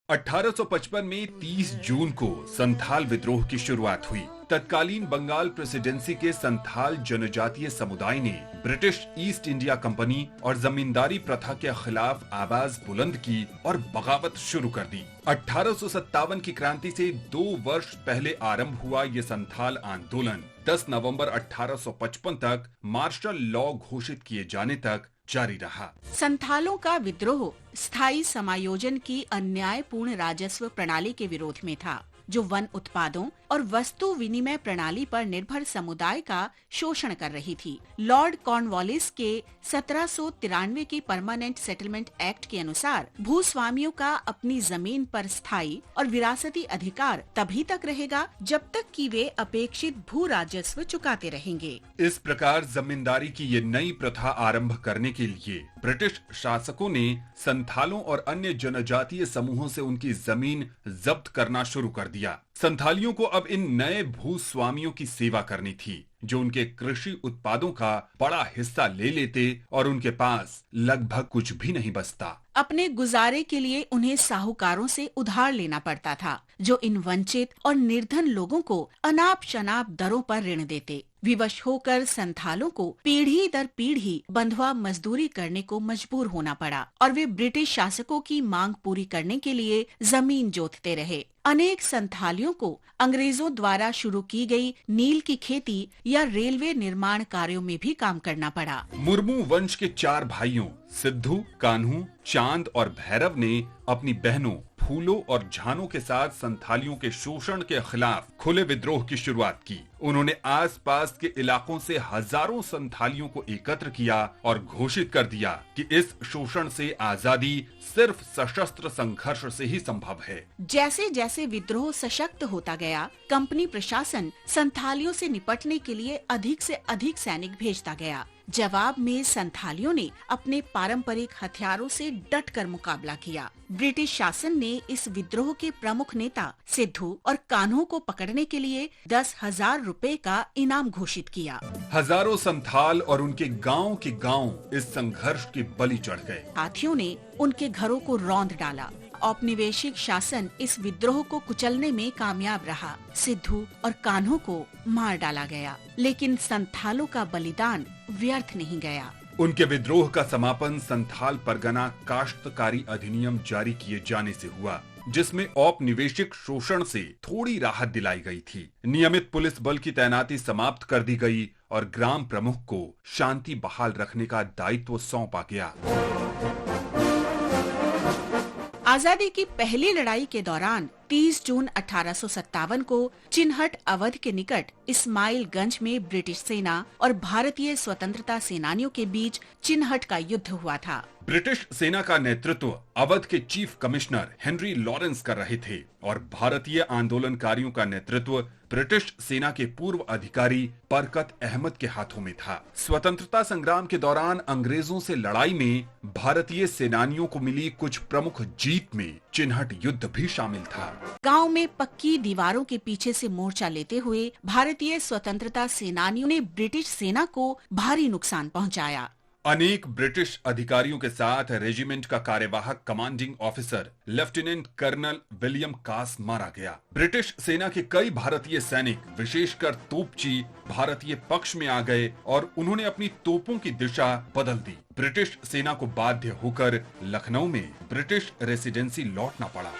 1855 में 30 जून को संथाल विद्रोह की शुरुआत हुई। तत्कालीन बंगाल प्रेसिडेंसी के संथाल जनजातीय समुदाय ने ब्रिटिश ईस्ट इंडिया कंपनी और जमींदारी प्रथा के खिलाफ आवाज बुलंद की और बगावत शुरू कर दी। 1857 की क्रांति से 2 वर्ष पहले आरंभ हुआ ये संथाल आंदोलन 10 नवंबर 1855 तक मार्शल लॉ घोषित किए जाने तक जारी रहा। संथालों का विद्रोह स्थायी समायोजन की अन्यायपूर्ण राजस्व प्रणाली के विरोध में था, जो वन उत्पादों और वस्तु विनिमय प्रणाली पर निर्भर समुदाय का शोषण कर रही थी। लॉर्ड कॉर्नवालिस के 1793 की परमानेंट सेटलमेंट एक्ट के अनुसार भूस्वामियों का अपनी जमीन पर स्थायी और विरासती अधिकार तभी तक रहेगा जब तक कि वे अपेक्षित भू राजस्व चुकाते रहेंगे। इस प्रकार जमींदारी की ये नई प्रथा आरंभ करने के लिए ब्रिटिश शासकों ने संथालों और अन्य जनजातीय समूहों से उनकी जमीन जब्त करना शुरू कर दिया। संथालियों को अब इन नए भूस्वामियों की सेवा करनी थी, जो उनके कृषि उत्पादों का बड़ा हिस्सा ले लेते और उनके पास लगभग कुछ भी नहीं बचता। अपने गुजारे के लिए उन्हें साहूकारों से उधार लेना पड़ता था, जो इन वंचित और निर्धन लोगों को अनाप शनाप दरों पर ऋण देते। विवश होकर संथालों को पीढ़ी दर पीढ़ी बंधुआ मजदूरी करने को मजबूर होना पड़ा और वे ब्रिटिश शासकों की मांग पूरी करने के लिए जमीन जोतते रहे। अनेक संथालियों को अंग्रेजों द्वारा शुरू की गई नील की खेती या रेलवे निर्माण कार्यों में भी काम करना पड़ा। मुर्मू वंश के 4 भाइयों सिद्धू, कान्हू, चांद और भैरव ने अपनी बहनों फूलों और झानों के साथ संथालियों के शोषण के खिलाफ खुले विद्रोह की शुरुआत की। उन्होंने आसपास के इलाकों से हजारों संथालियों को एकत्र किया और घोषित कर दिया कि इस शोषण से आजादी सिर्फ सशस्त्र संघर्ष से ही संभव है। जैसे जैसे विद्रोह सशक्त होता गया, कंपनी प्रशासन संथालियों से निपटने के लिए अधिक से अधिक सैनिक भेजता गया। जवाब में संथालियों ने अपने पारंपरिक हथियारों से डटकर मुकाबला किया। ब्रिटिश शासन ने इस विद्रोह के प्रमुख नेता सिद्धू और कान्हू को पकड़ने के लिए 10,000 रुपए का इनाम घोषित किया। हजारों संथाल और उनके गांव इस संघर्ष के बलि चढ़ गए। हाथियों ने उनके घरों को रौंद डाला। औपनिवेशिक शासन इस विद्रोह को कुचलने में कामयाब रहा। सिद्धू और कान्हू को मार डाला गया, लेकिन संथालों का बलिदान व्यर्थ नहीं गया। उनके विद्रोह का समापन संथाल परगना काश्तकारी अधिनियम जारी किए जाने से हुआ, जिसमें औपनिवेशिक शोषण से थोड़ी राहत दिलाई गई थी। नियमित पुलिस बल की तैनाती समाप्त कर दी गई और ग्राम प्रमुख को शांति बहाल रखने का दायित्व सौंपा गया। आजादी की पहली लड़ाई के दौरान 30 जून 1857 को चिनहट अवध के निकट इस्माइलगंज में ब्रिटिश सेना और भारतीय स्वतंत्रता सेनानियों के बीच चिनहट का युद्ध हुआ था। ब्रिटिश सेना का नेतृत्व अवध के चीफ कमिश्नर हेनरी लॉरेंस कर रहे थे और भारतीय आंदोलनकारियों का नेतृत्व ब्रिटिश सेना के पूर्व अधिकारी बरकत अहमद के हाथों में था। स्वतंत्रता संग्राम के दौरान अंग्रेजों से लड़ाई में भारतीय सेनानियों को मिली कुछ प्रमुख जीत में चिनहट युद्ध भी शामिल था। गांव में पक्की दीवारों के पीछे से मोर्चा लेते हुए भारतीय स्वतंत्रता सेनानियों ने ब्रिटिश सेना को भारी नुकसान पहुंचाया। अनेक ब्रिटिश अधिकारियों के साथ रेजिमेंट का कार्यवाहक commanding officer lieutenant colonel William Cass मारा गया। ब्रिटिश सेना के कई भारतीय सैनिक, विशेषकर तोपची, भारतीय पक्ष में आ गए और उन्होंने अपनी तोपों की दिशा बदल दी। ब्रिटिश सेना को बाध्य होकर लखनऊ में ब्रिटिश रेसिडेंसी लौटना पड़ा।